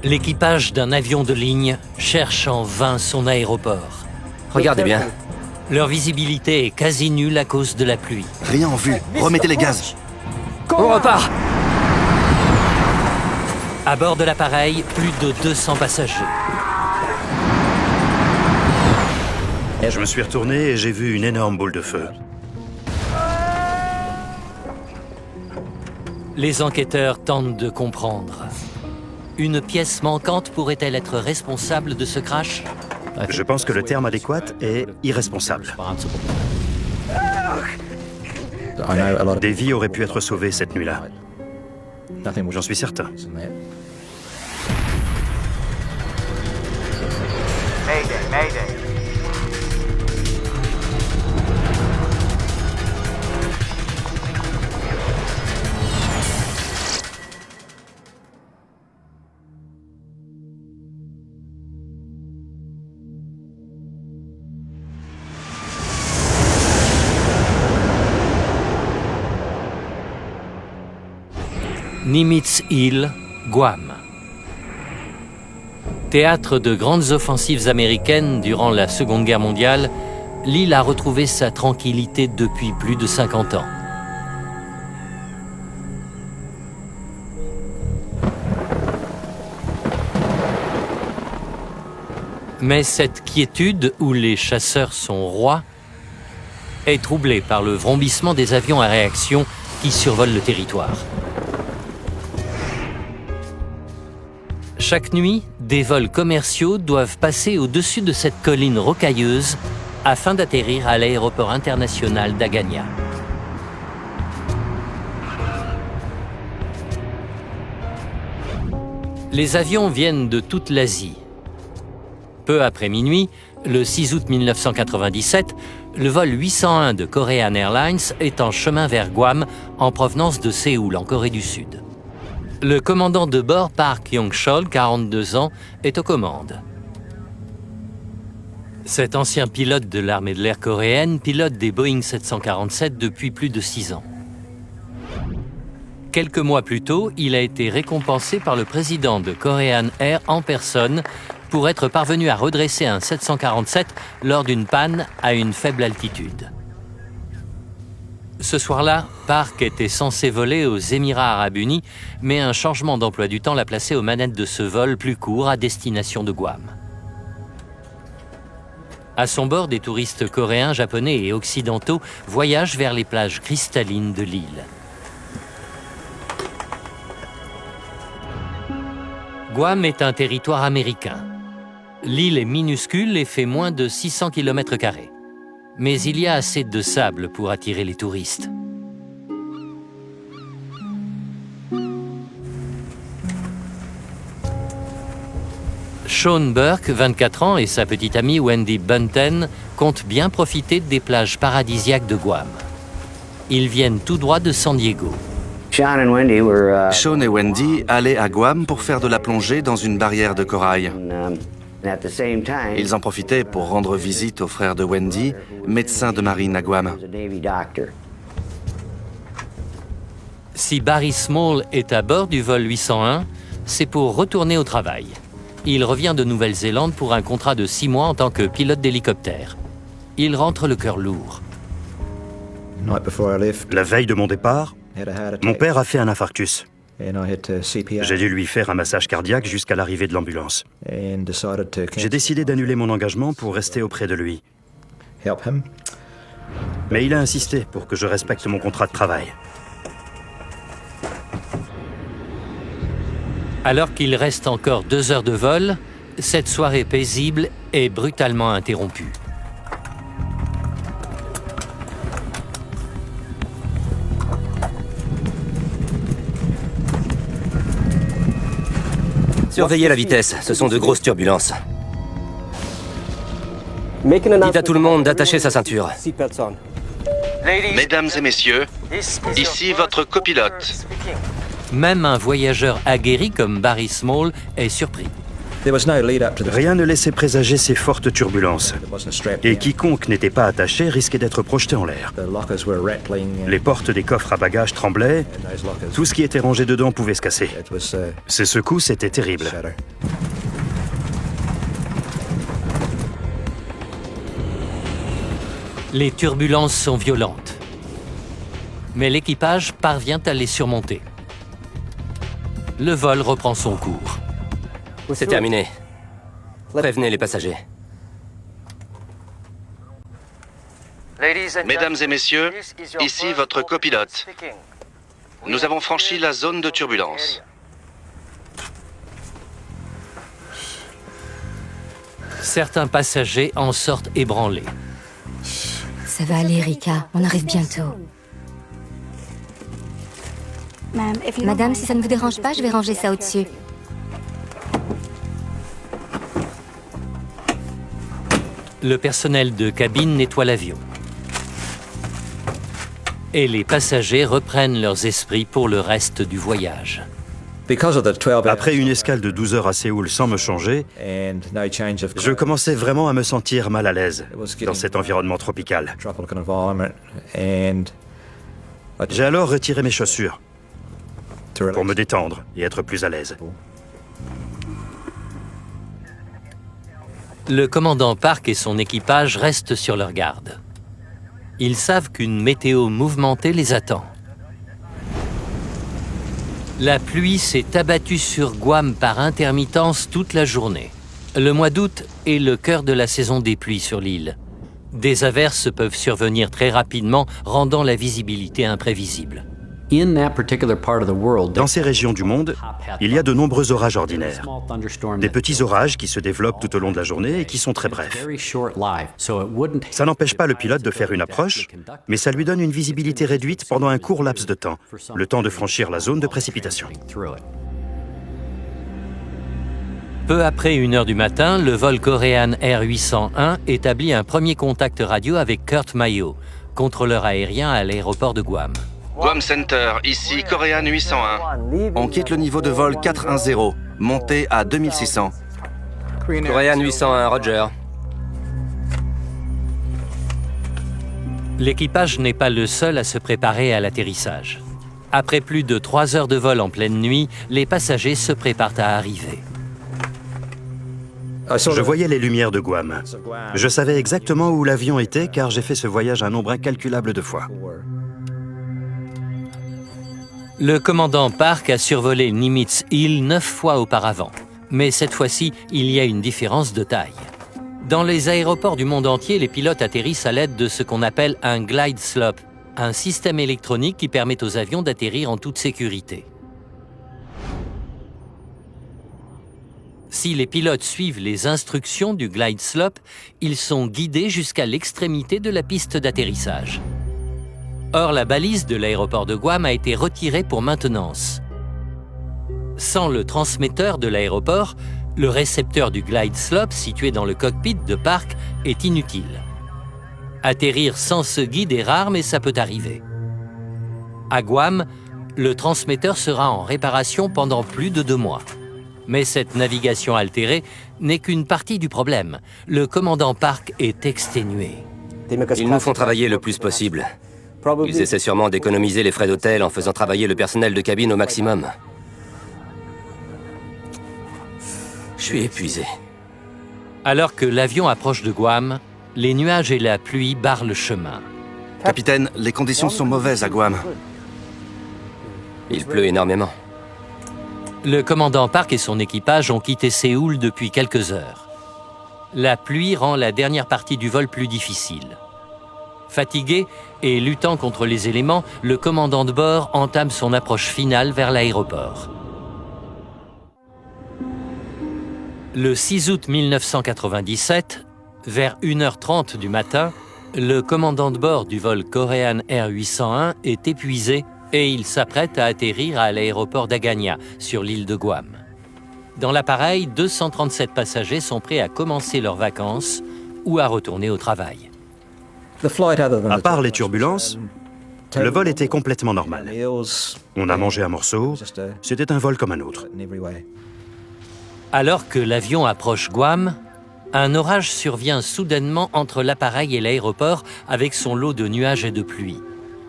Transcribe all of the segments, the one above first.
L'équipage d'un avion de ligne cherche en vain son aéroport. Regardez bien. Leur visibilité est quasi nulle à cause de la pluie. Rien en vue. Remettez les gaz. On repart. À bord de l'appareil, plus de 200 passagers. Je me suis retourné et j'ai vu une énorme boule de feu. Les enquêteurs tentent de comprendre. Une pièce manquante pourrait-elle être responsable de ce crash? Je pense que le terme adéquat est irresponsable. Des vies auraient pu être sauvées cette nuit-là. J'en suis certain. Mayday, mayday. Nimitz Hill, Guam. Théâtre de grandes offensives américaines durant la Seconde Guerre mondiale, l'île a retrouvé sa tranquillité depuis plus de 50 ans. Mais cette quiétude, où les chasseurs sont rois, est troublée par le vrombissement des avions à réaction qui survolent le territoire. Chaque nuit, des vols commerciaux doivent passer au-dessus de cette colline rocailleuse afin d'atterrir à l'aéroport international d'Agania. Les avions viennent de toute l'Asie. Peu après minuit, le 6 août 1997, le vol 801 de Korean Airlines est en chemin vers Guam en provenance de Séoul, en Corée du Sud. Le commandant de bord, Park Yong-chol, 42 ans, est aux commandes. Cet ancien pilote de l'armée de l'air coréenne pilote des Boeing 747 depuis plus de 6 ans. Quelques mois plus tôt, il a été récompensé par le président de Korean Air en personne pour être parvenu à redresser un 747 lors d'une panne à une faible altitude. Ce soir-là, Park était censé voler aux Émirats arabes unis, mais un changement d'emploi du temps l'a placé aux manettes de ce vol plus court à destination de Guam. À son bord, des touristes coréens, japonais et occidentaux voyagent vers les plages cristallines de l'île. Guam est un territoire américain. L'île est minuscule et fait moins de 600 km². Mais il y a assez de sable pour attirer les touristes. Sean Burke, 24 ans, et sa petite amie Wendy Bunten comptent bien profiter des plages paradisiaques de Guam. Ils viennent tout droit de San Diego. Sean et Wendy allaient à Guam pour faire de la plongée dans une barrière de corail. Ils en profitaient pour rendre visite au frère de Wendy, médecin de marine à Guam. Si Barry Small est à bord du vol 801, c'est pour retourner au travail. Il revient de Nouvelle-Zélande pour un contrat de 6 mois en tant que pilote d'hélicoptère. Il rentre le cœur lourd. La veille de mon départ, mon père a fait un infarctus. J'ai dû lui faire un massage cardiaque jusqu'à l'arrivée de l'ambulance. J'ai décidé d'annuler mon engagement pour rester auprès de lui. Mais il a insisté pour que je respecte mon contrat de travail. Alors qu'il reste encore 2 heures de vol, cette soirée paisible est brutalement interrompue. Surveillez la vitesse, ce sont de grosses turbulences. Dites à tout le monde d'attacher sa ceinture. Mesdames et messieurs, ici votre copilote. Même un voyageur aguerri comme Barry Small est surpris. Rien ne laissait présager ces fortes turbulences. Et quiconque n'était pas attaché risquait d'être projeté en l'air. Les portes des coffres à bagages tremblaient. Tout ce qui était rangé dedans pouvait se casser. Ces secousses étaient terribles. Les turbulences sont violentes. Mais l'équipage parvient à les surmonter. Le vol reprend son cours. C'est terminé. Prévenez les passagers. Mesdames et messieurs, ici votre copilote. Nous avons franchi la zone de turbulence. Certains passagers en sortent ébranlés. Ça va aller, Rika. On arrive bientôt. Madame, si ça ne vous dérange pas, je vais ranger ça au-dessus. Le personnel de cabine nettoie l'avion. Et les passagers reprennent leurs esprits pour le reste du voyage. Après une escale de 12 heures à Séoul sans me changer, je commençais vraiment à me sentir mal à l'aise dans cet environnement tropical. J'ai alors retiré mes chaussures pour me détendre et être plus à l'aise. Le commandant Park et son équipage restent sur leur garde. Ils savent qu'une météo mouvementée les attend. La pluie s'est abattue sur Guam par intermittence toute la journée. Le mois d'août est le cœur de la saison des pluies sur l'île. Des averses peuvent survenir très rapidement, rendant la visibilité imprévisible. Dans ces régions du monde, il y a de nombreux orages ordinaires. Des petits orages qui se développent tout au long de la journée et qui sont très brefs. Ça n'empêche pas le pilote de faire une approche, mais ça lui donne une visibilité réduite pendant un court laps de temps, le temps de franchir la zone de précipitation. Peu après 1h du matin, le vol Korean Air 801 établit un premier contact radio avec Kurt Mayo, contrôleur aérien à l'aéroport de Guam. Guam Center, ici Korean 801. On quitte le niveau de vol 410, monté à 2600. Korean 801, Roger. L'équipage n'est pas le seul à se préparer à l'atterrissage. Après plus de 3 heures de vol en pleine nuit, les passagers se préparent à arriver. Je voyais les lumières de Guam. Je savais exactement où l'avion était car j'ai fait ce voyage un nombre incalculable de fois. Le commandant Park a survolé Nimitz Hill 9 fois auparavant. Mais cette fois-ci, il y a une différence de taille. Dans les aéroports du monde entier, les pilotes atterrissent à l'aide de ce qu'on appelle un glide slope, un système électronique qui permet aux avions d'atterrir en toute sécurité. Si les pilotes suivent les instructions du glide slope, ils sont guidés jusqu'à l'extrémité de la piste d'atterrissage. Or, la balise de l'aéroport de Guam a été retirée pour maintenance. Sans le transmetteur de l'aéroport, le récepteur du glide slope situé dans le cockpit de Park est inutile. Atterrir sans ce guide est rare, mais ça peut arriver. À Guam, le transmetteur sera en réparation pendant plus de 2 mois. Mais cette navigation altérée n'est qu'une partie du problème. Le commandant Park est exténué. Ils nous font travailler le plus possible. Ils essaient sûrement d'économiser les frais d'hôtel en faisant travailler le personnel de cabine au maximum. Je suis épuisé. Alors que l'avion approche de Guam, les nuages et la pluie barrent le chemin. Capitaine, les conditions sont mauvaises à Guam. Il pleut énormément. Le commandant Park et son équipage ont quitté Séoul depuis quelques heures. La pluie rend la dernière partie du vol plus difficile. Fatigué et luttant contre les éléments, le commandant de bord entame son approche finale vers l'aéroport. Le 6 août 1997, vers 1h30 du matin, le commandant de bord du vol Korean Air 801 est épuisé et il s'apprête à atterrir à l'aéroport d'Agana, sur l'île de Guam. Dans l'appareil, 237 passagers sont prêts à commencer leurs vacances ou à retourner au travail. À part les turbulences, le vol était complètement normal. On a mangé un morceau, c'était un vol comme un autre. Alors que l'avion approche Guam, un orage survient soudainement entre l'appareil et l'aéroport avec son lot de nuages et de pluie.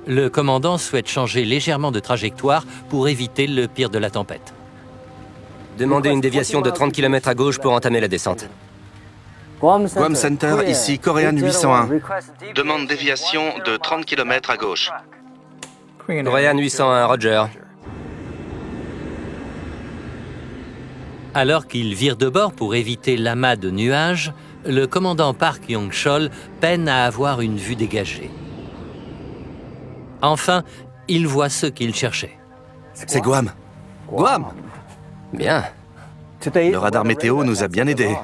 Le commandant souhaite changer légèrement de trajectoire pour éviter le pire de la tempête. Demandez une déviation de 30 km à gauche pour entamer la descente. Guam Center, ici Korean 801. Demande déviation de 30 km à gauche. Korean 801, Roger. Alors qu'il vire de bord pour éviter l'amas de nuages, le commandant Park Yong-chol peine à avoir une vue dégagée. Enfin, il voit ce qu'il cherchait. C'est Guam. Guam! Bien. Le radar météo nous a bien aidés.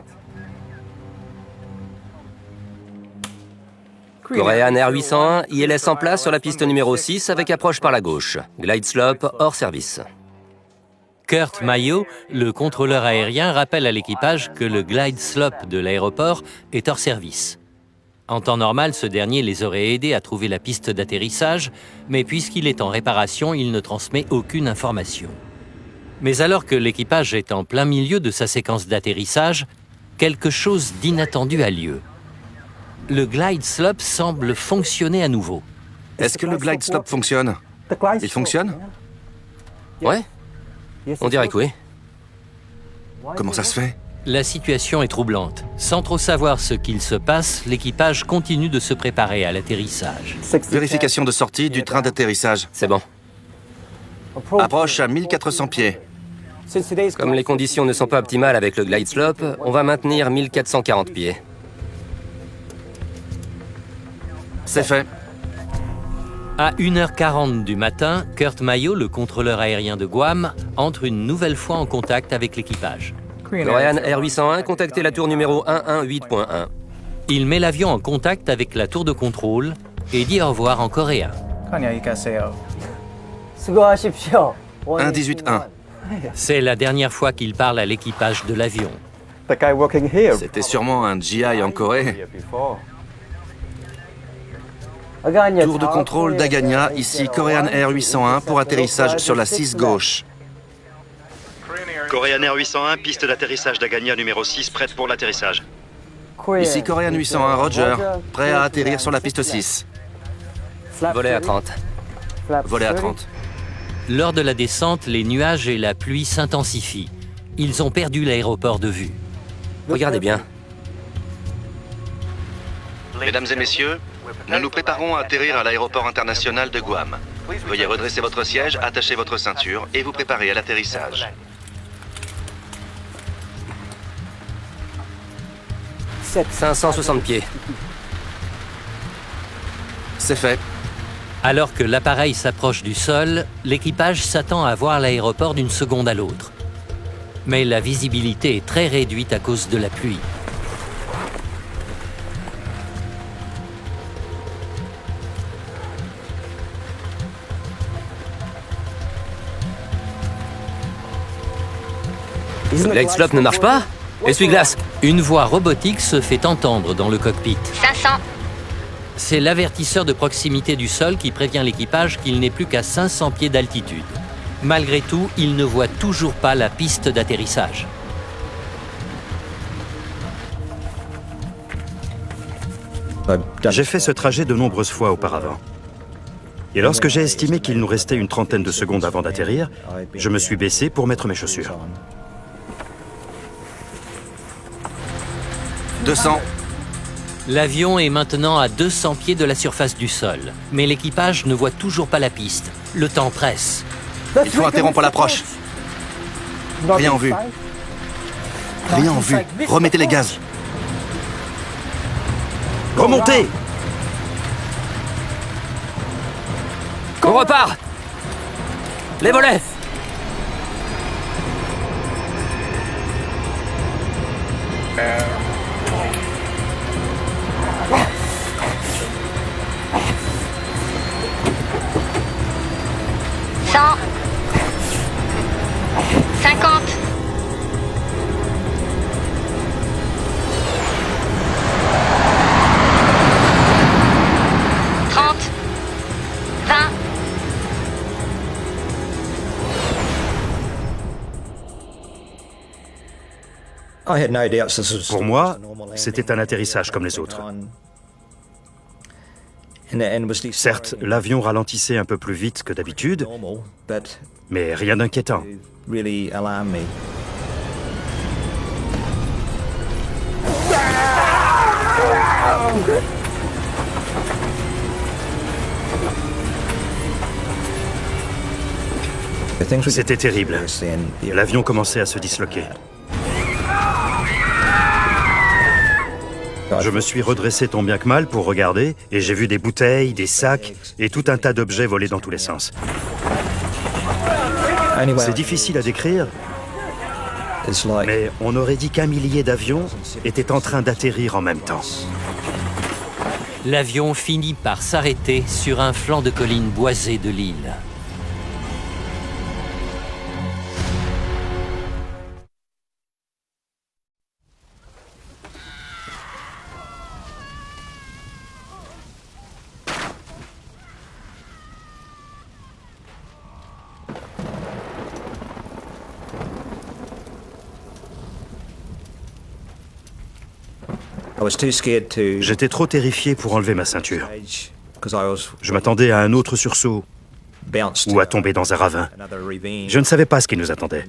Korean Air 801, ILS en place sur la piste numéro 6 avec approche par la gauche. Glide slope hors service. Kurt Mayo, le contrôleur aérien, rappelle à l'équipage que le glide slope de l'aéroport est hors service. En temps normal, ce dernier les aurait aidés à trouver la piste d'atterrissage, mais puisqu'il est en réparation, il ne transmet aucune information. Mais alors que l'équipage est en plein milieu de sa séquence d'atterrissage, quelque chose d'inattendu a lieu. Le glide slope semble fonctionner à nouveau. Est-ce que le glide slope fonctionne? Il fonctionne? Ouais? On dirait que oui. Comment ça se fait? La situation est troublante. Sans trop savoir ce qu'il se passe, l'équipage continue de se préparer à l'atterrissage. Vérification de sortie du train d'atterrissage. C'est bon. Approche à 1400 pieds. Comme les conditions ne sont pas optimales avec le glide slope, on va maintenir 1440 pieds. C'est fait. À 1h40 du matin, Kurt Mayo, le contrôleur aérien de Guam, entre une nouvelle fois en contact avec l'équipage. Korean Air 801, contactez la tour numéro 118.1. Il met l'avion en contact avec la tour de contrôle et dit au revoir en coréen. 118.1. C'est la dernière fois qu'il parle à l'équipage de l'avion. C'était sûrement un GI en Corée. Tour de contrôle d'Aganya, ici Korean Air 801 pour atterrissage sur la 6 gauche. Korean Air 801, piste d'atterrissage d'Aganya numéro 6, prête pour l'atterrissage. Ici Korean 801, Roger, prêt à atterrir sur la piste 6. Volet à 30. Volet à 30. Lors de la descente, les nuages et la pluie s'intensifient. Ils ont perdu l'aéroport de vue. Regardez bien. Mesdames et messieurs, nous nous préparons à atterrir à l'aéroport international de Guam. Veuillez redresser votre siège, attacher votre ceinture et vous préparer à l'atterrissage. 560 pieds. C'est fait. Alors que l'appareil s'approche du sol, l'équipage s'attend à voir l'aéroport d'une seconde à l'autre. Mais la visibilité est très réduite à cause de la pluie. Le glide slope ne marche pas? Essuie-glace. Une voix robotique se fait entendre dans le cockpit. 500. C'est l'avertisseur de proximité du sol qui prévient l'équipage qu'il n'est plus qu'à 500 pieds d'altitude. Malgré tout, il ne voit toujours pas la piste d'atterrissage. J'ai fait ce trajet de nombreuses fois auparavant. Et lorsque j'ai estimé qu'il nous restait une trentaine de secondes avant d'atterrir, je me suis baissé pour mettre mes chaussures. 200. L'avion est maintenant à 200 pieds de la surface du sol. Mais l'équipage ne voit toujours pas la piste. Le temps presse. Il faut interrompre l'approche. Rien en vue. Rien en vue. Remettez les gaz. Remontez! On repart! Les volets! Cent. 50. 30. 20. Pour moi, c'était un atterrissage comme les autres. Certes, l'avion ralentissait un peu plus vite que d'habitude, mais rien d'inquiétant. C'était terrible. L'avion commençait à se disloquer. Je me suis redressé tant bien que mal pour regarder et j'ai vu des bouteilles, des sacs et tout un tas d'objets voler dans tous les sens. C'est difficile à décrire, mais on aurait dit qu'un millier d'avions étaient en train d'atterrir en même temps. L'avion finit par s'arrêter sur un flanc de colline boisée de l'île. J'étais trop terrifié pour enlever ma ceinture. Je m'attendais à un autre sursaut ou à tomber dans un ravin. Je ne savais pas ce qui nous attendait.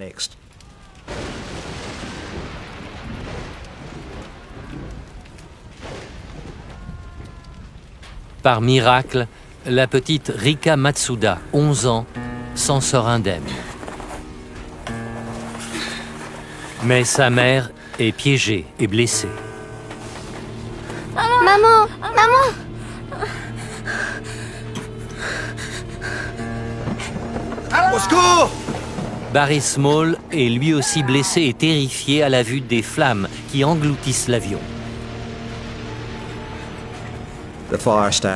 Par miracle, la petite Rika Matsuda, 11 ans, s'en sort indemne. Mais sa mère est piégée et blessée. Maman! Maman! Au secours! Barry Small est lui aussi blessé et terrifié à la vue des flammes qui engloutissent l'avion.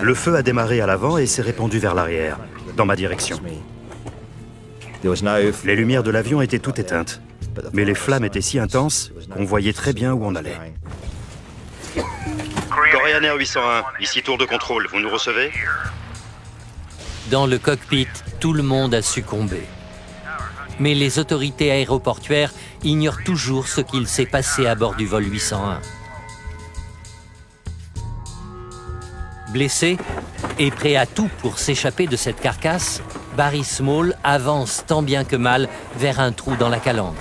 Le feu a démarré à l'avant et s'est répandu vers l'arrière, dans ma direction. Les lumières de l'avion étaient toutes éteintes, mais les flammes étaient si intenses qu'on voyait très bien où on allait. Korean Air 801, ici tour de contrôle, vous nous recevez? Dans le cockpit, tout le monde a succombé. Mais les autorités aéroportuaires ignorent toujours ce qu'il s'est passé à bord du vol 801. Blessé et prêt à tout pour s'échapper de cette carcasse, Barry Small avance tant bien que mal vers un trou dans la calandre.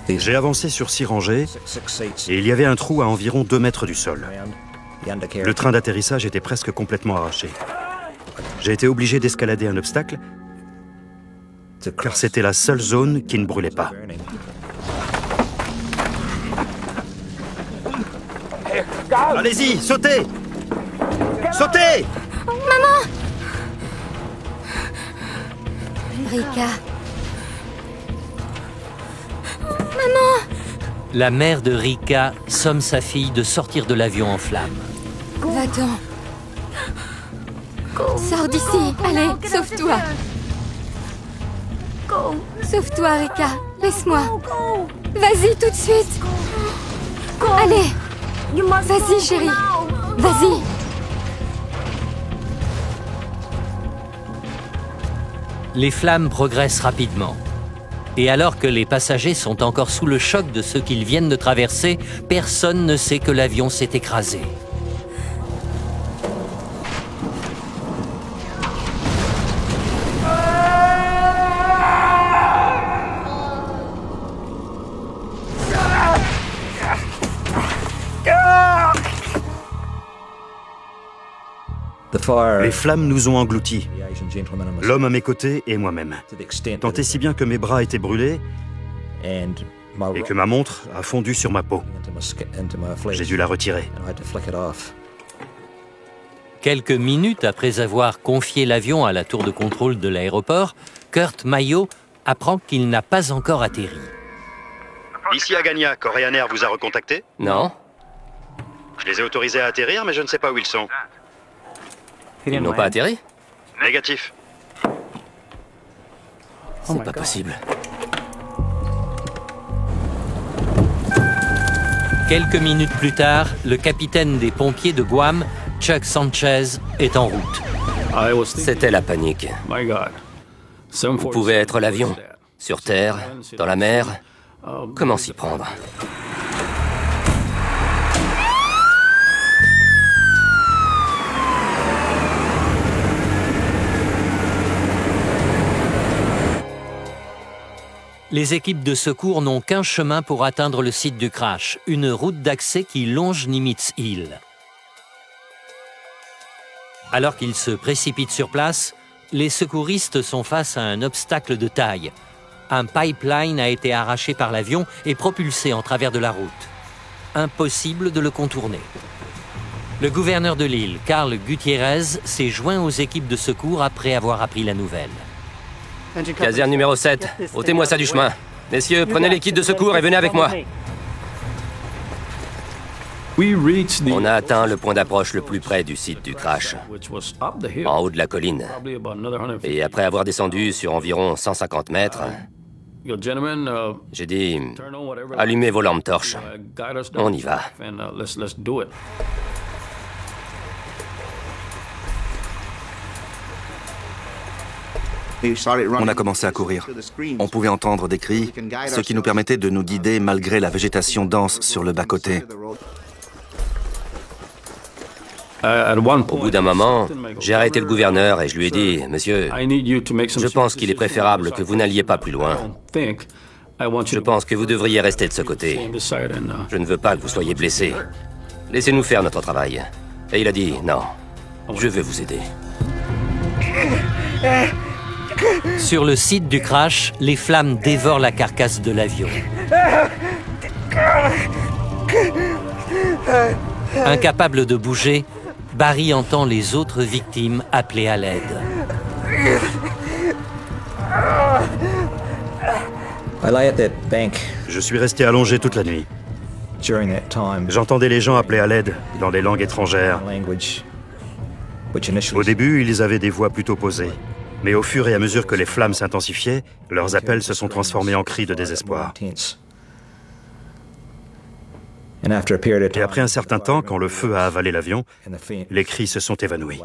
J'ai avancé sur 6 rangées et il y avait un trou à environ 2 mètres du sol. Le train d'atterrissage était presque complètement arraché. J'ai été obligé d'escalader un obstacle car c'était la seule zone qui ne brûlait pas. Allez-y, sautez! Sautez! Rika. La mère de Rika somme sa fille de sortir de l'avion en flammes. Va-t'en. Sors d'ici. Allez, sauve-toi. Sauve-toi, Rika. Laisse-moi. Vas-y, tout de suite. Allez. Vas-y, chérie. Vas-y. Les flammes progressent rapidement. Et alors que les passagers sont encore sous le choc de ce qu'ils viennent de traverser, personne ne sait que l'avion s'est écrasé. Les flammes nous ont engloutis, l'homme à mes côtés et moi-même. Tant et si bien que mes bras étaient brûlés et que ma montre a fondu sur ma peau. J'ai dû la retirer. Quelques minutes après avoir confié l'avion à la tour de contrôle de l'aéroport, Kurt Mayo apprend qu'il n'a pas encore atterri. Ici à Gagna, Korean Air vous a recontacté? Non? Je les ai autorisés à atterrir, mais je ne sais pas où ils sont. Ils n'ont pas atterri? Négatif. C'est pas possible. Quelques minutes plus tard, le capitaine des pompiers de Guam, Chuck Sanchez, est en route. C'était la panique. Où pouvait être l'avion? Sur terre? Dans la mer? Comment s'y prendre? Les équipes de secours n'ont qu'un chemin pour atteindre le site du crash, une route d'accès qui longe Nimitz Hill. Alors qu'ils se précipitent sur place, les secouristes sont face à un obstacle de taille. Un pipeline a été arraché par l'avion et propulsé en travers de la route. Impossible de le contourner. Le gouverneur de l'île, Carl Gutiérrez, s'est joint aux équipes de secours après avoir appris la nouvelle. Caserne numéro 7, ôtez-moi ça du chemin. Messieurs, prenez les kits de secours et venez avec moi. On a atteint le point d'approche le plus près du site du crash, en haut de la colline. Et après avoir descendu sur environ 150 mètres, j'ai dit, allumez vos lampes torches. On y va. On a commencé à courir. On pouvait entendre des cris, ce qui nous permettait de nous guider malgré la végétation dense sur le bas-côté. Au bout d'un moment, j'ai arrêté le gouverneur et je lui ai dit, « Monsieur, je pense qu'il est préférable que vous n'alliez pas plus loin. Je pense que vous devriez rester de ce côté. Je ne veux pas que vous soyez blessé. Laissez-nous faire notre travail. » Et il a dit, « Non, je vais vous aider. » Sur le site du crash, les flammes dévorent la carcasse de l'avion. Incapable de bouger, Barry entend les autres victimes appeler à l'aide. Je suis resté allongé toute la nuit. J'entendais les gens appeler à l'aide dans des langues étrangères. Au début, ils avaient des voix plutôt posées. Mais au fur et à mesure que les flammes s'intensifiaient, leurs appels se sont transformés en cris de désespoir. Et après un certain temps, quand le feu a avalé l'avion, les cris se sont évanouis.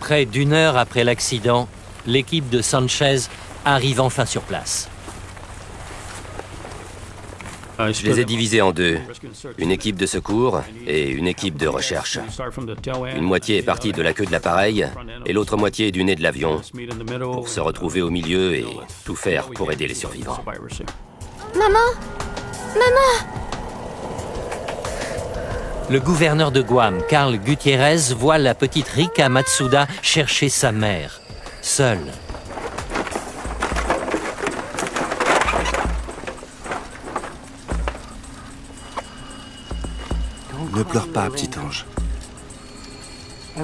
Près d'une heure après l'accident, l'équipe de Sanchez arrive enfin sur place. Je les ai divisés en deux, une équipe de secours et une équipe de recherche. Une moitié est partie de la queue de l'appareil et l'autre moitié du nez de l'avion pour se retrouver au milieu et tout faire pour aider les survivants. Maman! Maman! Le gouverneur de Guam, Carl Gutiérrez, voit la petite Rika Matsuda chercher sa mère, seule. Ne pleure pas, petit ange.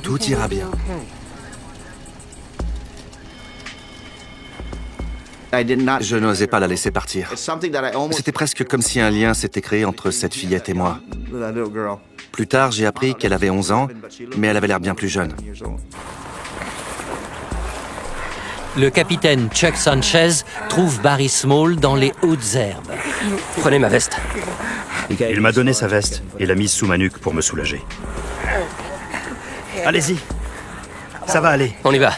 Tout ira bien. Je n'osais pas la laisser partir. C'était presque comme si un lien s'était créé entre cette fillette et moi. Plus tard, j'ai appris qu'elle avait 11 ans, mais elle avait l'air bien plus jeune. Le capitaine Chuck Sanchez trouve Barry Small dans les hautes herbes. Prenez ma veste. Il m'a donné sa veste et l'a mise sous ma nuque pour me soulager. Allez-y, ça va aller. On y va.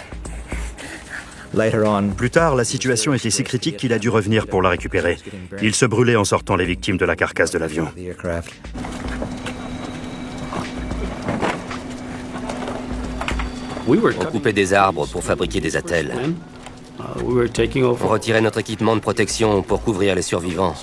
Plus tard, la situation était si critique qu'il a dû revenir pour la récupérer. Il se brûlait en sortant les victimes de la carcasse de l'avion. On coupait des arbres pour fabriquer des attelles. On retirait notre équipement de protection pour couvrir les survivants.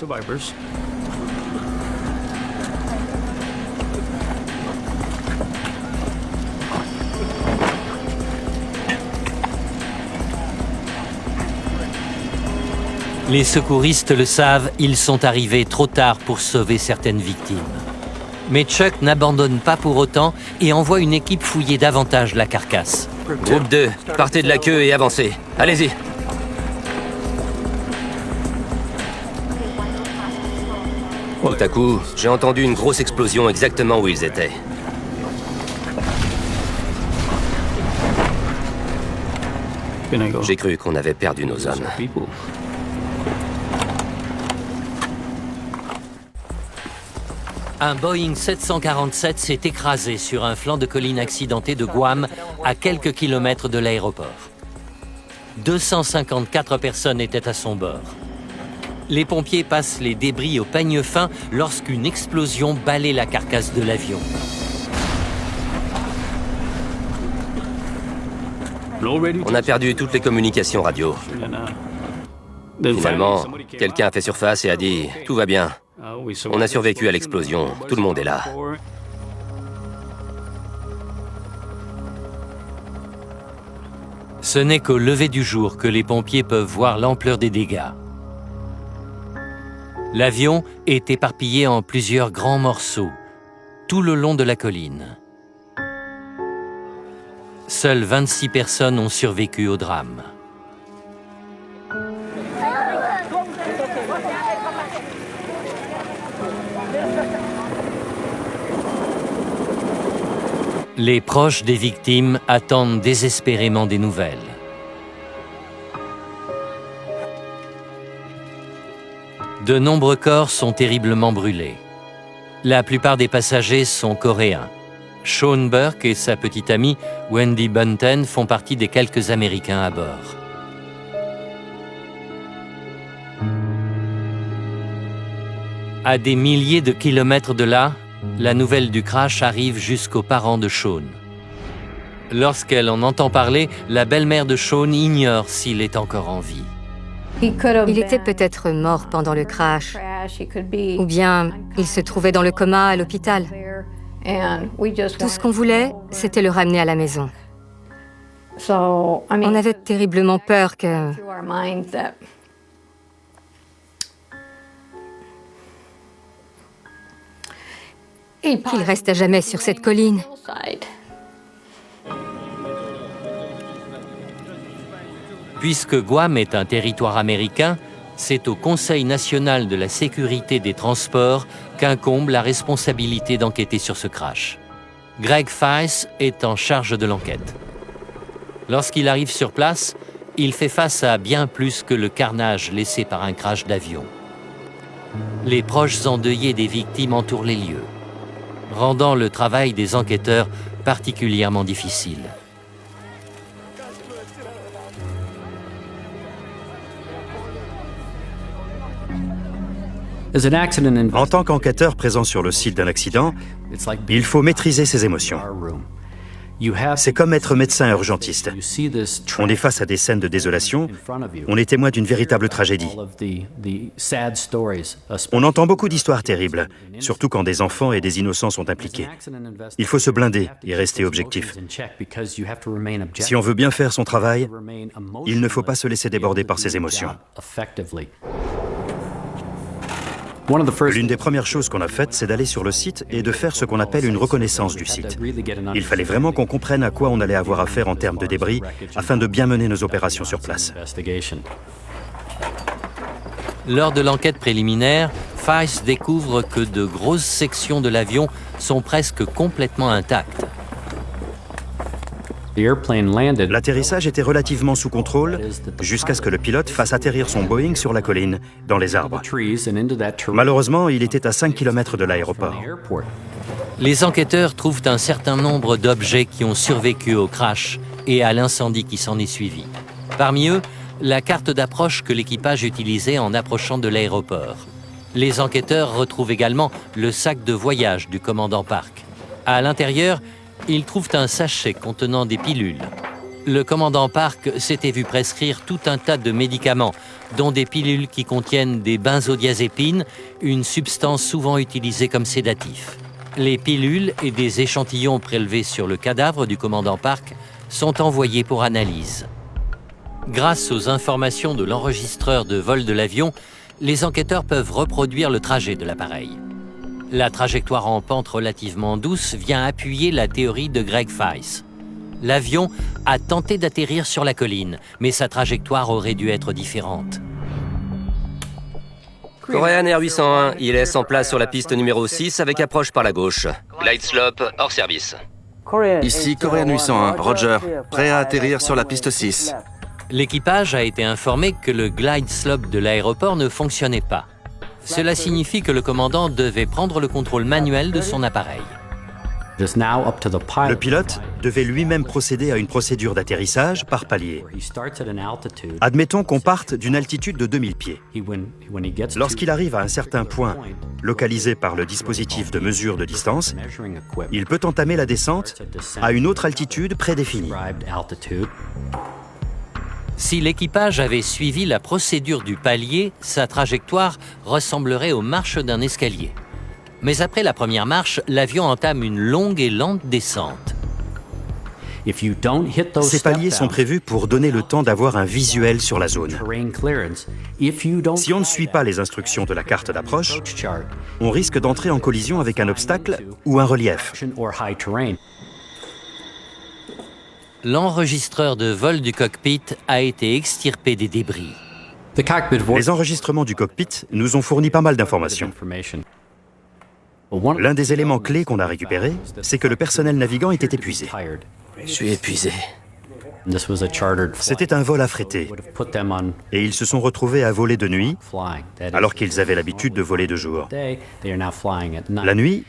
Les secouristes le savent, ils sont arrivés trop tard pour sauver certaines victimes. Mais Chuck n'abandonne pas pour autant et envoie une équipe fouiller davantage la carcasse. Groupe 2, partez de la queue et avancez. Allez-y. Tout à coup, j'ai entendu une grosse explosion exactement où ils étaient. J'ai cru qu'on avait perdu nos hommes. Un Boeing 747 s'est écrasé sur un flanc de colline accidenté de Guam, à quelques kilomètres de l'aéroport. 254 personnes étaient à son bord. Les pompiers passent les débris au peigne fin lorsqu'une explosion balaie la carcasse de l'avion. On a perdu toutes les communications radio. Finalement, quelqu'un a fait surface et a dit « Tout va bien. On a survécu à l'explosion. Tout le monde est là. » Ce n'est qu'au lever du jour que les pompiers peuvent voir l'ampleur des dégâts. L'avion est éparpillé en plusieurs grands morceaux, tout le long de la colline. Seules 26 personnes ont survécu au drame. Les proches des victimes attendent désespérément des nouvelles. De nombreux corps sont terriblement brûlés. La plupart des passagers sont coréens. Sean Burke et sa petite amie Wendy Bunten font partie des quelques Américains à bord. À des milliers de kilomètres de là, la nouvelle du crash arrive jusqu'aux parents de Sean. Lorsqu'elle en entend parler, la belle-mère de Sean ignore s'il est encore en vie. Il était peut-être mort pendant le crash, ou bien il se trouvait dans le coma à l'hôpital. Tout ce qu'on voulait, c'était le ramener à la maison. On avait terriblement peur que... qu'il reste à jamais sur cette colline. Puisque Guam est un territoire américain, c'est au Conseil national de la sécurité des transports qu'incombe la responsabilité d'enquêter sur ce crash. Greg Feist est en charge de l'enquête. Lorsqu'il arrive sur place, il fait face à bien plus que le carnage laissé par un crash d'avion. Les proches endeuillés des victimes entourent les lieux, rendant le travail des enquêteurs particulièrement difficile. En tant qu'enquêteur présent sur le site d'un accident, il faut maîtriser ses émotions. C'est comme être médecin urgentiste. On est face à des scènes de désolation, on est témoin d'une véritable tragédie. On entend beaucoup d'histoires terribles, surtout quand des enfants et des innocents sont impliqués. Il faut se blinder et rester objectif. Si on veut bien faire son travail, il ne faut pas se laisser déborder par ses émotions. L'une des premières choses qu'on a faites, c'est d'aller sur le site et de faire ce qu'on appelle une reconnaissance du site. Il fallait vraiment qu'on comprenne à quoi on allait avoir affaire en termes de débris afin de bien mener nos opérations sur place. Lors de l'enquête préliminaire, Feist découvre que de grosses sections de l'avion sont presque complètement intactes. L'atterrissage était relativement sous contrôle jusqu'à ce que le pilote fasse atterrir son Boeing sur la colline, dans les arbres. Malheureusement, il était à 5 km de l'aéroport. Les enquêteurs trouvent un certain nombre d'objets qui ont survécu au crash et à l'incendie qui s'en est suivi. Parmi eux, la carte d'approche que l'équipage utilisait en approchant de l'aéroport. Les enquêteurs retrouvent également le sac de voyage du commandant Park. À l'intérieur, ils trouvent un sachet contenant des pilules. Le commandant Park s'était vu prescrire tout un tas de médicaments, dont des pilules qui contiennent des benzodiazépines, une substance souvent utilisée comme sédatif. Les pilules et des échantillons prélevés sur le cadavre du commandant Park sont envoyés pour analyse. Grâce aux informations de l'enregistreur de vol de l'avion, les enquêteurs peuvent reproduire le trajet de l'appareil. La trajectoire en pente relativement douce vient appuyer la théorie de Greg Feist. L'avion a tenté d'atterrir sur la colline, mais sa trajectoire aurait dû être différente. Korean Air 801, il laisse en place sur la piste numéro 6 avec approche par la gauche. Glide slope, hors service. Ici Korean 801, Roger, prêt à atterrir sur la piste 6. L'équipage a été informé que le glide slope de l'aéroport ne fonctionnait pas. Cela signifie que le commandant devait prendre le contrôle manuel de son appareil. Le pilote devait lui-même procéder à une procédure d'atterrissage par palier. Admettons qu'on parte d'une altitude de 2000 pieds. Lorsqu'il arrive à un certain point, localisé par le dispositif de mesure de distance, il peut entamer la descente à une autre altitude prédéfinie. Si l'équipage avait suivi la procédure du palier, sa trajectoire ressemblerait aux marches d'un escalier. Mais après la première marche, l'avion entame une longue et lente descente. Ces paliers sont prévus pour donner le temps d'avoir un visuel sur la zone. Si on ne suit pas les instructions de la carte d'approche, on risque d'entrer en collision avec un obstacle ou un relief. L'enregistreur de vol du cockpit a été extirpé des débris. Les enregistrements du cockpit nous ont fourni pas mal d'informations. L'un des éléments clés qu'on a récupérés, c'est que le personnel navigant était épuisé. Je suis épuisé. C'était un vol affrété, et ils se sont retrouvés à voler de nuit, alors qu'ils avaient l'habitude de voler de jour. La nuit,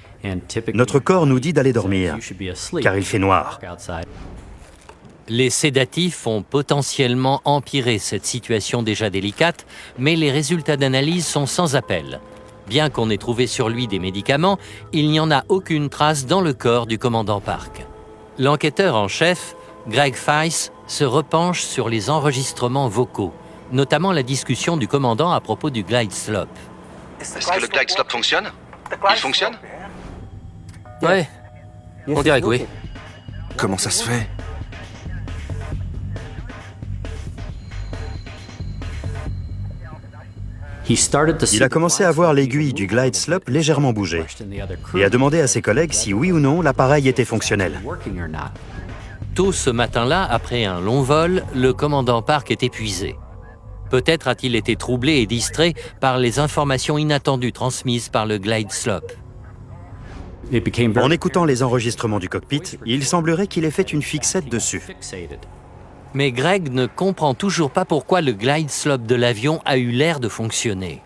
notre corps nous dit d'aller dormir, car il fait noir. Les sédatifs ont potentiellement empiré cette situation déjà délicate, mais les résultats d'analyse sont sans appel. Bien qu'on ait trouvé sur lui des médicaments, il n'y en a aucune trace dans le corps du commandant Park. L'enquêteur en chef, Greg Feist, se repenche sur les enregistrements vocaux, notamment la discussion du commandant à propos du glide slope. Est-ce que le glide slope fonctionne? Il fonctionne? Ouais, on dirait que oui. Comment ça se fait? Il a commencé à voir l'aiguille du glide slope légèrement bouger et a demandé à ses collègues si oui ou non l'appareil était fonctionnel. Tôt ce matin-là, après un long vol, le commandant Park est épuisé. Peut-être a-t-il été troublé et distrait par les informations inattendues transmises par le glide slope. En écoutant les enregistrements du cockpit, il semblerait qu'il ait fait une fixette dessus. Mais Greg ne comprend toujours pas pourquoi le glide slope de l'avion a eu l'air de fonctionner.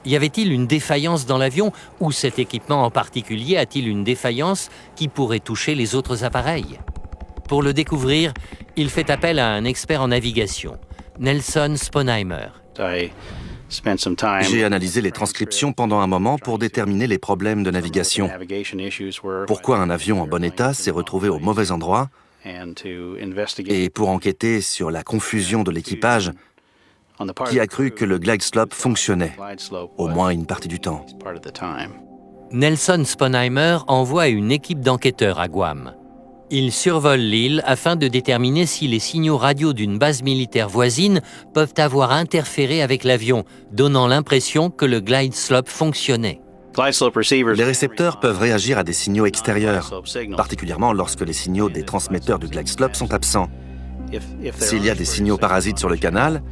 Y avait-il une défaillance dans l'avion ou cet équipement en particulier a-t-il une défaillance qui pourrait toucher les autres appareils? Pour le découvrir, il fait appel à un expert en navigation, Nelson Sponheimer. J'ai analysé les transcriptions pendant un moment pour déterminer les problèmes de navigation. Pourquoi un avion en bon état s'est retrouvé au mauvais endroit et pour enquêter sur la confusion de l'équipage qui a cru que le glide slope fonctionnait, au moins une partie du temps. Nelson Sponheimer envoie une équipe d'enquêteurs à Guam. Ils survolent l'île afin de déterminer si les signaux radio d'une base militaire voisine peuvent avoir interféré avec l'avion, donnant l'impression que le glide slope fonctionnait. Les récepteurs peuvent réagir à des signaux extérieurs, particulièrement lorsque les signaux des transmetteurs du glide slope sont absents. S'il y a des signaux parasites sur le canal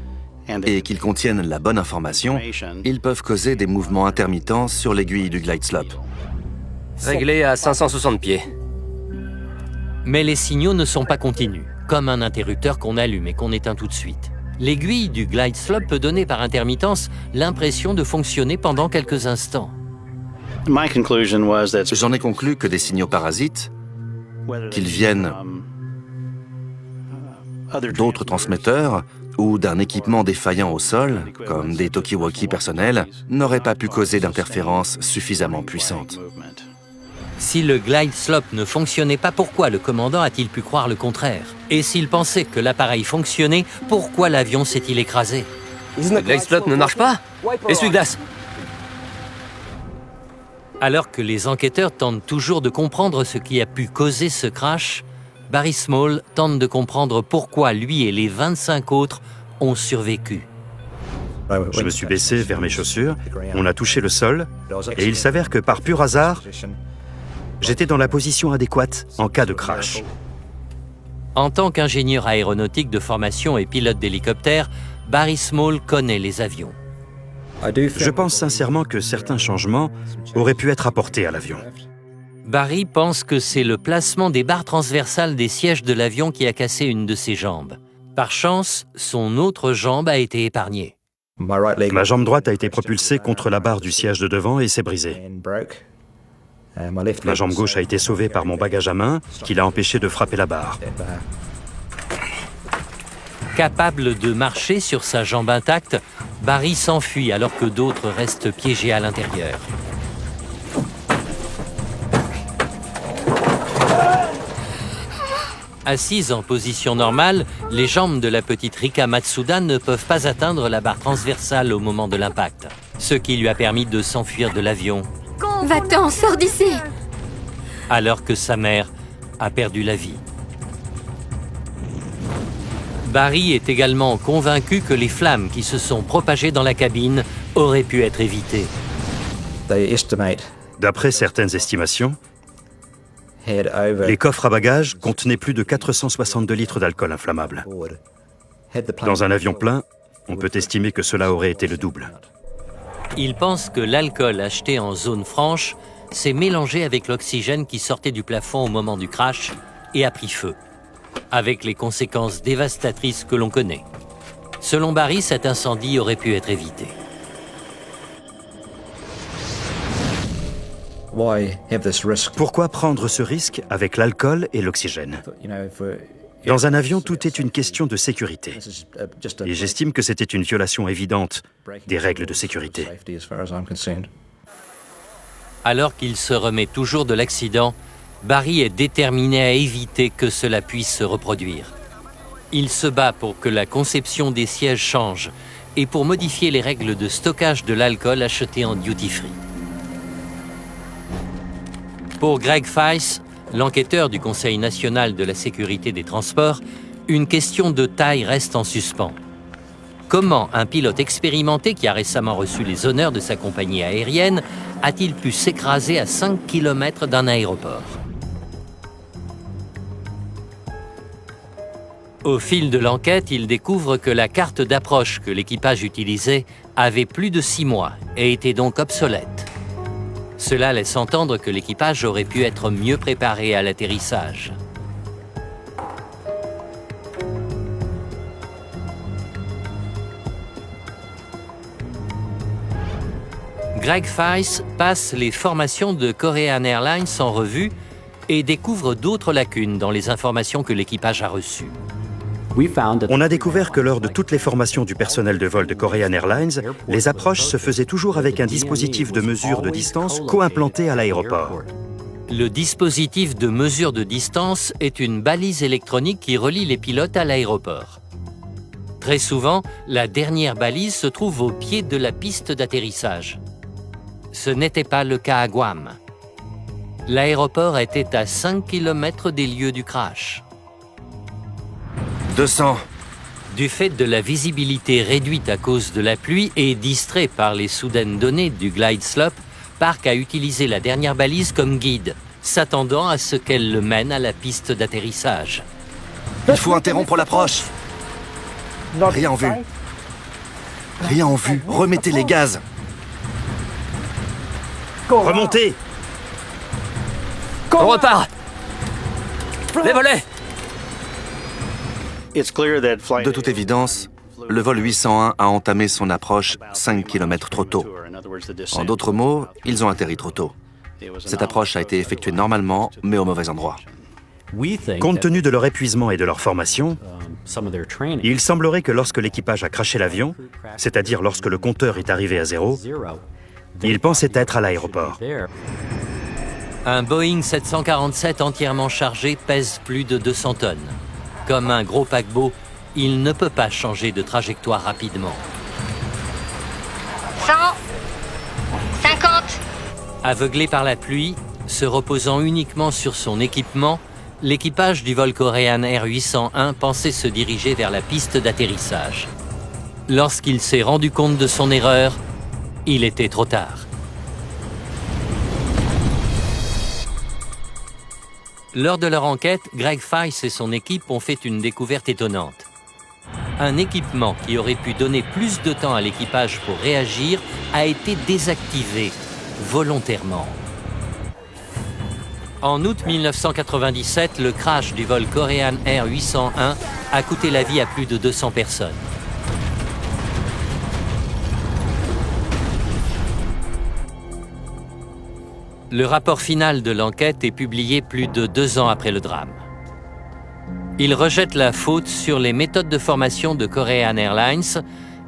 et qu'ils contiennent la bonne information, ils peuvent causer des mouvements intermittents sur l'aiguille du glide slope. Réglé à 560 pieds. Mais les signaux ne sont pas continus, comme un interrupteur qu'on allume et qu'on éteint tout de suite. L'aiguille du glide slope peut donner par intermittence l'impression de fonctionner pendant quelques instants. J'en ai conclu que des signaux parasites, qu'ils viennent d'autres transmetteurs ou d'un équipement défaillant au sol, comme des talkie-walkie personnels, n'auraient pas pu causer d'interférences suffisamment puissantes. Si le glide slope ne fonctionnait pas, pourquoi le commandant a-t-il pu croire le contraire? Et s'il pensait que l'appareil fonctionnait, pourquoi l'avion s'est-il écrasé? Le glide slope ne marche pas? Essuie-glace! Alors que les enquêteurs tentent toujours de comprendre ce qui a pu causer ce crash, Barry Small tente de comprendre pourquoi lui et les 25 autres ont survécu. Je me suis baissé vers mes chaussures, on a touché le sol, et il s'avère que par pur hasard, j'étais dans la position adéquate en cas de crash. En tant qu'ingénieur aéronautique de formation et pilote d'hélicoptère, Barry Small connaît les avions. Je pense sincèrement que certains changements auraient pu être apportés à l'avion. Barry pense que c'est le placement des barres transversales des sièges de l'avion qui a cassé une de ses jambes. Par chance, son autre jambe a été épargnée. Ma jambe droite a été propulsée contre la barre du siège de devant et s'est brisée. Ma jambe gauche a été sauvée par mon bagage à main qui l'a empêché de frapper la barre. Capable de marcher sur sa jambe intacte, Barry s'enfuit alors que d'autres restent piégés à l'intérieur. Assise en position normale, les jambes de la petite Rika Matsuda ne peuvent pas atteindre la barre transversale au moment de l'impact, ce qui lui a permis de s'enfuir de l'avion, Va-t'en, sors d'ici! alors que sa mère a perdu la vie. Barry est également convaincu que les flammes qui se sont propagées dans la cabine auraient pu être évitées. D'après certaines estimations, les coffres à bagages contenaient plus de 462 litres d'alcool inflammable. Dans un avion plein, on peut estimer que cela aurait été le double. Il pense que l'alcool acheté en zone franche s'est mélangé avec l'oxygène qui sortait du plafond au moment du crash et a pris feu, avec les conséquences dévastatrices que l'on connaît. Selon Barry, cet incendie aurait pu être évité. Pourquoi prendre ce risque avec l'alcool et l'oxygène? Dans un avion, tout est une question de sécurité. Et j'estime que c'était une violation évidente des règles de sécurité. Alors qu'il se remet toujours de l'accident, Barry est déterminé à éviter que cela puisse se reproduire. Il se bat pour que la conception des sièges change et pour modifier les règles de stockage de l'alcool acheté en duty-free. Pour Greg Feist, l'enquêteur du Conseil national de la sécurité des transports, une question de taille reste en suspens. Comment un pilote expérimenté qui a récemment reçu les honneurs de sa compagnie aérienne a-t-il pu s'écraser à 5 km d'un aéroport? Au fil de l'enquête, il découvre que la carte d'approche que l'équipage utilisait avait plus de 6 mois et était donc obsolète. Cela laisse entendre que l'équipage aurait pu être mieux préparé à l'atterrissage. Greg Feist passe les formations de Korean Airlines en revue et découvre d'autres lacunes dans les informations que l'équipage a reçues. On a découvert que lors de toutes les formations du personnel de vol de Korean Airlines, les approches se faisaient toujours avec un dispositif de mesure de distance co-implanté à l'aéroport. Le dispositif de mesure de distance est une balise électronique qui relie les pilotes à l'aéroport. Très souvent, la dernière balise se trouve au pied de la piste d'atterrissage. Ce n'était pas le cas à Guam. L'aéroport était à 5 km des lieux du crash. 200. Du fait de la visibilité réduite à cause de la pluie et distrait par les soudaines données du glide slope, Park a utilisé la dernière balise comme guide, s'attendant à ce qu'elle le mène à la piste d'atterrissage. Il faut interrompre l'approche. Rien en vue. Rien en vue. Remettez les gaz. Remontez! On repart! Les volets! De toute évidence, le vol 801 a entamé son approche 5 km trop tôt. En d'autres mots, ils ont atterri trop tôt. Cette approche a été effectuée normalement, mais au mauvais endroit. Compte tenu de leur épuisement et de leur formation, il semblerait que lorsque l'équipage a crashé l'avion, c'est-à-dire lorsque le compteur est arrivé à 0, ils pensaient être à l'aéroport. Un Boeing 747 entièrement chargé pèse plus de 200 tonnes. Comme un gros paquebot, il ne peut pas changer de trajectoire rapidement. 100, 50. Aveuglé par la pluie, se reposant uniquement sur son équipement, l'équipage du vol Korean Air 801 pensait se diriger vers la piste d'atterrissage. Lorsqu'il s'est rendu compte de son erreur, il était trop tard. Lors de leur enquête, Greg Feist et son équipe ont fait une découverte étonnante. Un équipement qui aurait pu donner plus de temps à l'équipage pour réagir a été désactivé volontairement. En août 1997, le crash du vol Korean Air 801 a coûté la vie à plus de 200 personnes. Le rapport final de l'enquête est publié plus de 2 ans après le drame. Il rejette la faute sur les méthodes de formation de Korean Airlines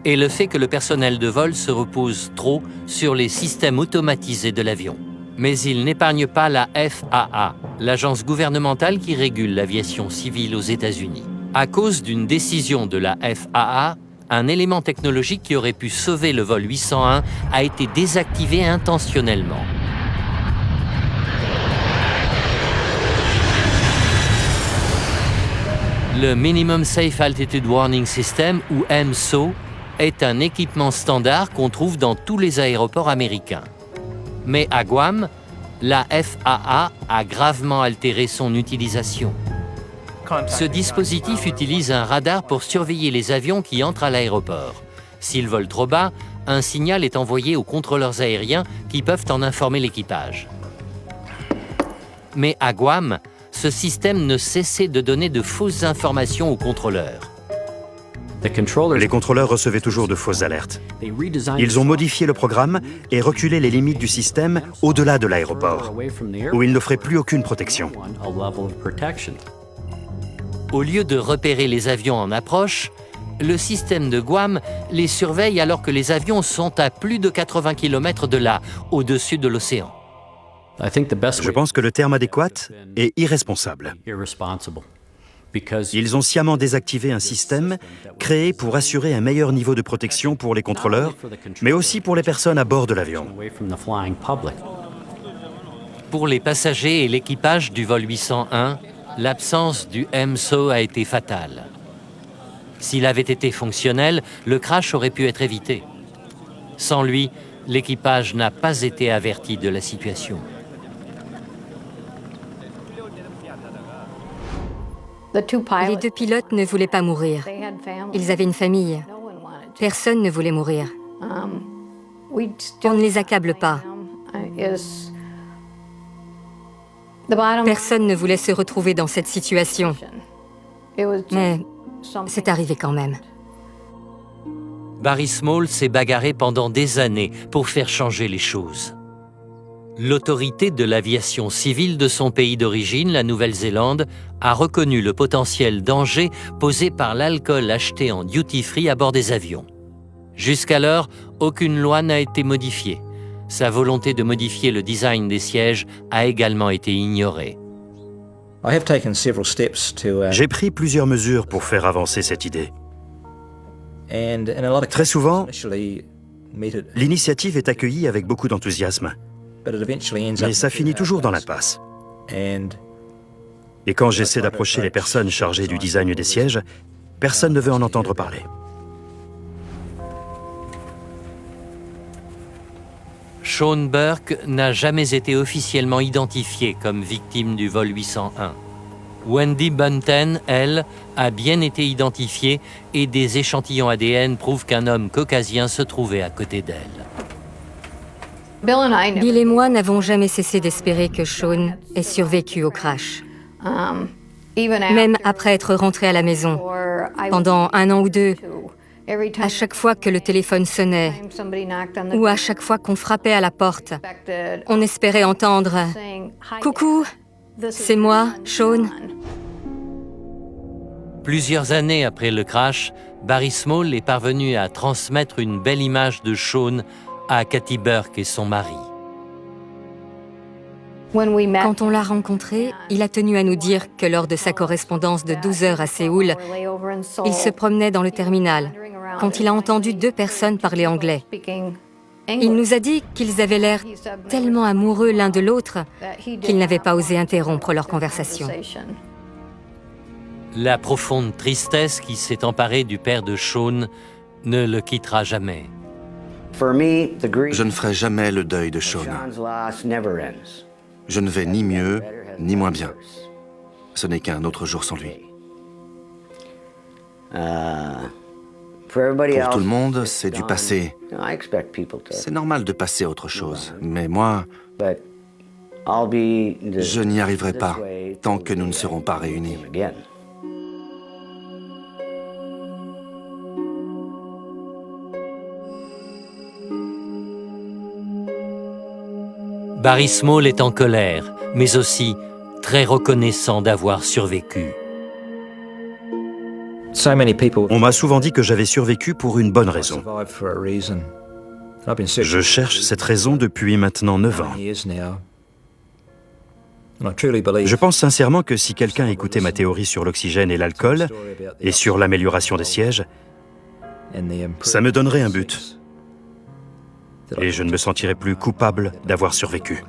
et le fait que le personnel de vol se repose trop sur les systèmes automatisés de l'avion. Mais il n'épargne pas la FAA, l'agence gouvernementale qui régule l'aviation civile aux États-Unis. À cause d'une décision de la FAA, un élément technologique qui aurait pu sauver le vol 801 a été désactivé intentionnellement. Le Minimum Safe Altitude Warning System, ou MSO, est un équipement standard qu'on trouve dans tous les aéroports américains. Mais à Guam, la FAA a gravement altéré son utilisation. Ce dispositif utilise un radar pour surveiller les avions qui entrent à l'aéroport. S'ils volent trop bas, un signal est envoyé aux contrôleurs aériens qui peuvent en informer l'équipage. Mais à Guam, ce système ne cessait de donner de fausses informations aux contrôleurs. Les contrôleurs recevaient toujours de fausses alertes. Ils ont modifié le programme et reculé les limites du système au-delà de l'aéroport, où ils n'offraient plus aucune protection. Au lieu de repérer les avions en approche, le système de Guam les surveille alors que les avions sont à plus de 80 km de là, au-dessus de l'océan. Je pense que le terme adéquat est irresponsable. Ils ont sciemment désactivé un système créé pour assurer un meilleur niveau de protection pour les contrôleurs, mais aussi pour les personnes à bord de l'avion. Pour les passagers et l'équipage du vol 801, l'absence du MSO a été fatale. S'il avait été fonctionnel, le crash aurait pu être évité. Sans lui, l'équipage n'a pas été averti de la situation. Les 2 pilotes ne voulaient pas mourir. Ils avaient une famille. Personne ne voulait mourir. On ne les accable pas. Personne ne voulait se retrouver dans cette situation. Mais c'est arrivé quand même. Barry Small s'est bagarré pendant des années pour faire changer les choses. L'autorité de l'aviation civile de son pays d'origine, la Nouvelle-Zélande, a reconnu le potentiel danger posé par l'alcool acheté en duty-free à bord des avions. Jusqu'alors, aucune loi n'a été modifiée. Sa volonté de modifier le design des sièges a également été ignorée. J'ai pris plusieurs mesures pour faire avancer cette idée. Très souvent, l'initiative est accueillie avec beaucoup d'enthousiasme. Mais ça finit toujours dans l'impasse. Et quand j'essaie d'approcher les personnes chargées du design des sièges, personne ne veut en entendre parler. Sean Burke n'a jamais été officiellement identifié comme victime du vol 801. Wendy Bunten, elle, a bien été identifiée et des échantillons ADN prouvent qu'un homme caucasien se trouvait à côté d'elle. Bill et moi n'avons jamais cessé d'espérer que Sean ait survécu au crash. Même après être rentré à la maison, pendant 1 an ou 2, à chaque fois que le téléphone sonnait ou à chaque fois qu'on frappait à la porte, on espérait entendre « Coucou, c'est moi, Sean ». Plusieurs années après le crash, Barry Small est parvenu à transmettre une belle image de Sean à Kathy Burke et son mari. Quand on l'a rencontré, il a tenu à nous dire que lors de sa correspondance de 12 heures à Séoul, il se promenait dans le terminal quand il a entendu 2 personnes parler anglais. Il nous a dit qu'ils avaient l'air tellement amoureux l'un de l'autre qu'il n'avait pas osé interrompre leur conversation. La profonde tristesse qui s'est emparée du père de Sean ne le quittera jamais. Je ne ferai jamais le deuil de Sean. Je ne vais ni mieux, ni moins bien. Ce n'est qu'un autre jour sans lui. Pour tout le monde, c'est du passé. C'est normal de passer à autre chose. Mais moi, je n'y arriverai pas tant que nous ne serons pas réunis. Barry Small est en colère, mais aussi très reconnaissant d'avoir survécu. On m'a souvent dit que j'avais survécu pour une bonne raison. Je cherche cette raison depuis maintenant 9 ans. Je pense sincèrement que si quelqu'un écoutait ma théorie sur l'oxygène et l'alcool, et sur l'amélioration des sièges, ça me donnerait un but. Et je ne me sentirais plus coupable d'avoir survécu.